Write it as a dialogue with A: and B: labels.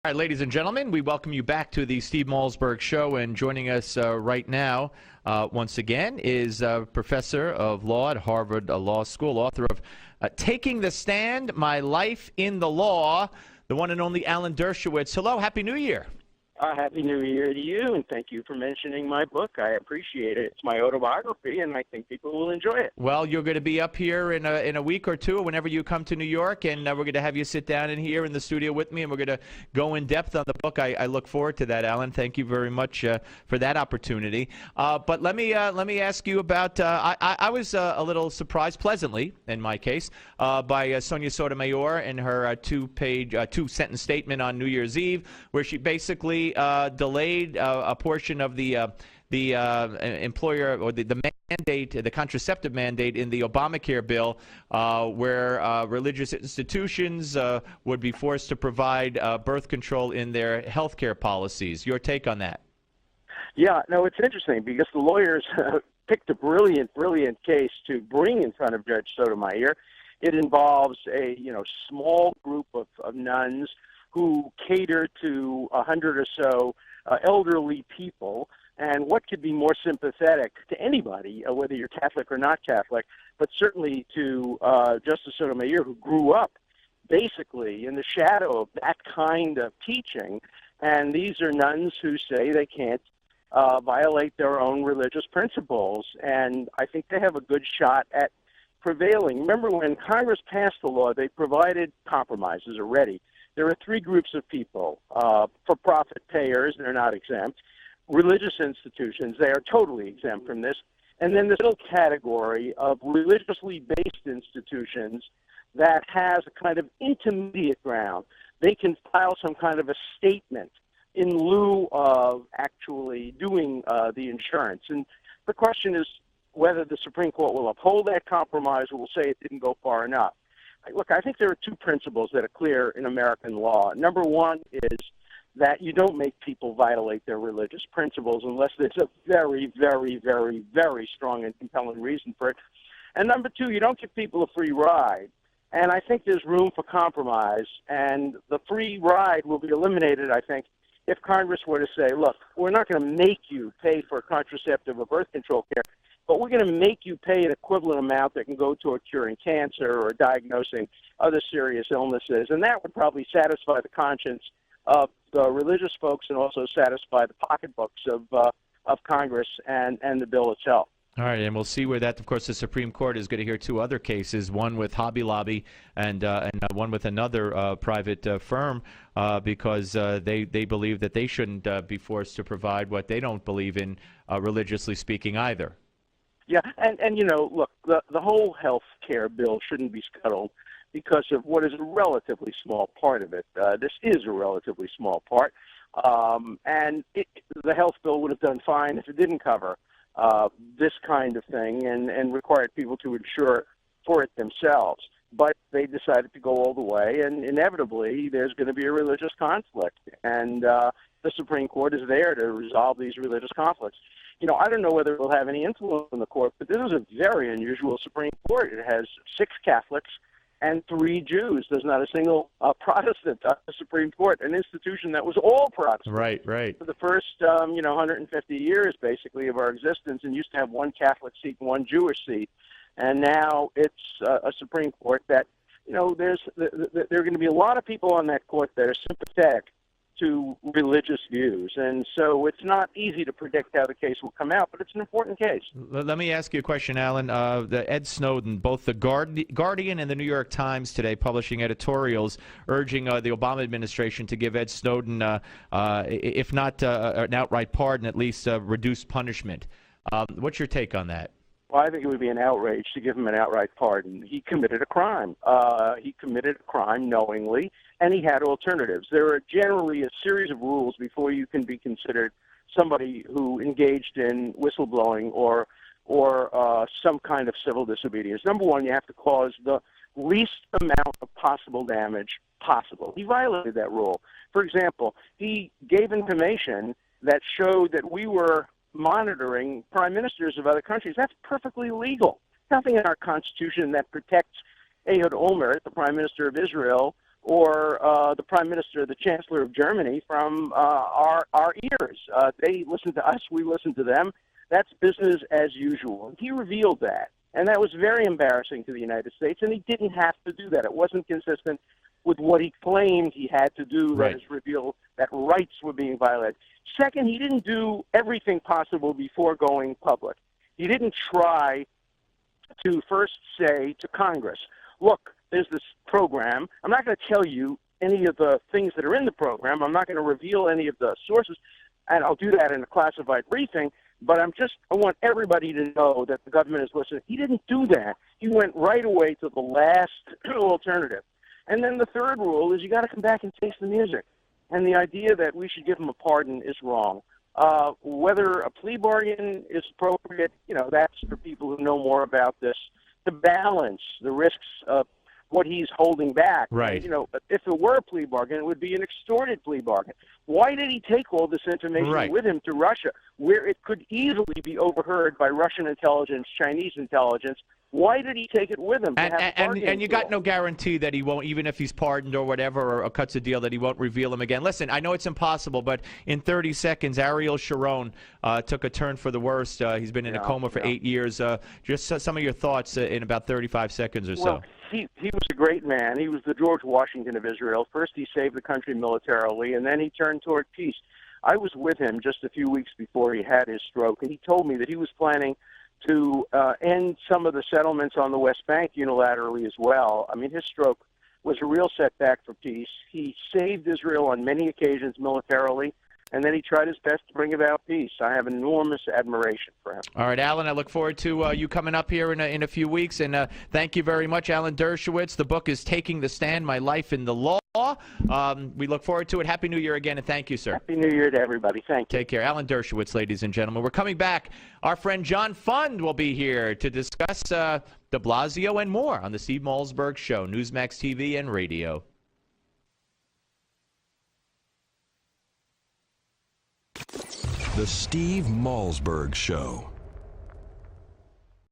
A: All right, ladies and gentlemen, we welcome you back to the Steve Malzberg Show, and joining us right now, once again, is Professor of Law at Harvard Law School, author of Taking the Stand, My Life in the Law, the one and only Alan Dershowitz. Hello, Happy New Year.
B: Happy New Year to you, and thank you for mentioning my book. I appreciate it. It's my autobiography, and I think people will enjoy it.
A: Well, you're going to be up here in a week or two, whenever you come to New York, and we're going to have you sit down in here in the studio with me, and we're going to go in depth on the book. I look forward to that, Alan. Thank you very much for that opportunity. But let me ask you about. I was a little surprised, pleasantly, in my case, by Sonia Sotomayor and her two-sentence statement on New Year's Eve, where she basically delayed a portion of the employer or the mandate, the contraceptive mandate in the Obamacare bill, where religious institutions would be forced to provide birth control in their health care policies. Your take on that?
B: Yeah, no, it's interesting because the lawyers picked a brilliant case to bring in front of Judge Sotomayor. It involves a small group of nuns who cater to 100 or so elderly people. And what could be more sympathetic to anybody, whether you're Catholic or not Catholic, but certainly to Justice Sotomayor, who grew up basically in the shadow of that kind of teaching. And these are nuns who say they can't violate their own religious principles. And I think they have a good shot at prevailing. Remember, when Congress passed the law, they provided compromises already. There are three groups of people: for-profit payers, they're not exempt; religious institutions, they are totally exempt from this; and then this little category of religiously based institutions that has a kind of intermediate ground. They can file some kind of a statement in lieu of actually doing the insurance. And the question is whether the Supreme Court will uphold that compromise or will say it didn't go far enough. Look, I think there are two principles that are clear in American law. Number one is that you don't make people violate their religious principles unless there's a very, very, very, very strong and compelling reason for it. And number two, you don't give people a free ride. And I think there's room for compromise, and the free ride will be eliminated, I think, if Congress were to say, look, we're not going to make you pay for contraceptive or birth control care, but we're going to make you pay an equivalent amount that can go toward curing cancer or diagnosing other serious illnesses. And that would probably satisfy the conscience of the religious folks and also satisfy the pocketbooks of Congress and the bill itself.
A: All right, and we'll see where that, of course, the Supreme Court is going to hear two other cases, one with Hobby Lobby and one with another private firm, because they believe that they shouldn't be forced to provide what they don't believe in, religiously speaking, either.
B: Yeah, and look, the whole health care bill shouldn't be scuttled because of what is a relatively small part of it. This is a relatively small part, and the health bill would have done fine if it didn't cover this kind of thing and required people to insure for it themselves. But they decided to go all the way, and inevitably there's going to be a religious conflict, and the Supreme Court is there to resolve these religious conflicts. I don't know whether it will have any influence on the court, but this is a very unusual Supreme Court. It has 6 Catholics and 3 Jews. There's not a single Protestant on the Supreme Court, an institution that was all Protestant.
A: Right.
B: For the first, 150 years, basically, of our existence, and used to have 1 Catholic seat and 1 Jewish seat. And now it's a Supreme Court that, there are going to be a lot of people on that court that are sympathetic to religious views. And so it's not easy to predict how the case will come out, but it's an important case.
A: Let me ask you a question, Alan. The Ed Snowden, both the Guardian and the New York Times today publishing editorials urging the Obama administration to give Ed Snowden, if not an outright pardon, at least reduced punishment. What's your take on that?
B: Well, I think it would be an outrage to give him an outright pardon. He committed a crime. He committed a crime knowingly, and he had alternatives. There are generally a series of rules before you can be considered somebody who engaged in whistleblowing or some kind of civil disobedience. Number one, you have to cause the least amount of possible damage possible. He violated that rule. For example, he gave information that showed that we were monitoring prime ministers of other countries. That's perfectly legal. Nothing in our Constitution that protects Ehud Olmert, the prime minister of Israel, or the Prime Minister, the Chancellor of Germany, from our ears. They listen to us, we listen to them. That's business as usual. And he revealed that. And that was very embarrassing to the United States, and he didn't have to do that. It wasn't consistent with what he claimed he had to do,
A: right.
B: That is reveal that rights were being violated. Second, he didn't do everything possible before going public. He didn't try to first say to Congress, look, there's this program. I'm not going to tell you any of the things that are in the program. I'm not going to reveal any of the sources, and I'll do that in a classified briefing. But I want everybody to know that the government is listening. He didn't do that. He went right away to the last alternative. And then the third rule is you got to come back and taste the music. And the idea that we should give him a pardon is wrong. Whether a plea bargain is appropriate, that's for people who know more about this, to balance the risks of what he's holding back.
A: Right.
B: And, if it were a plea bargain, it would be an extorted plea bargain. Why did he take all this information with him to Russia, where it could easily be overheard by Russian intelligence, Chinese intelligence? Why did he take it with him?
A: And you got no guarantee that he won't, even if he's pardoned or whatever, or cuts a deal, that he won't reveal them again. Listen, I know it's impossible, but in 30 seconds, Ariel Sharon took a turn for the worst. He's been in a coma for 8 years. Just some of your thoughts in about 35 seconds or so.
B: Well, he was a great man. He was the George Washington of Israel. First, he saved the country militarily, and then he turned toward peace. I was with him just a few weeks before he had his stroke, and he told me that he was planning to end some of the settlements on the West Bank unilaterally as well. I mean, his stroke was a real setback for peace. He saved Israel on many occasions militarily, and then he tried his best to bring about peace. I have enormous admiration for him.
A: All right, Alan, I look forward to you coming up here in a few weeks, and thank you very much, Alan Dershowitz. The book is Taking the Stand, My Life in the Law. We look forward to it. Happy New Year again, and thank you, sir.
B: Happy New Year to everybody. Thank you.
A: Take care. Alan Dershowitz, ladies and gentlemen. We're coming back. Our friend John Fund will be here to discuss de Blasio and more on the Steve Malzberg Show, Newsmax TV and radio.
C: The Steve Malzberg Show.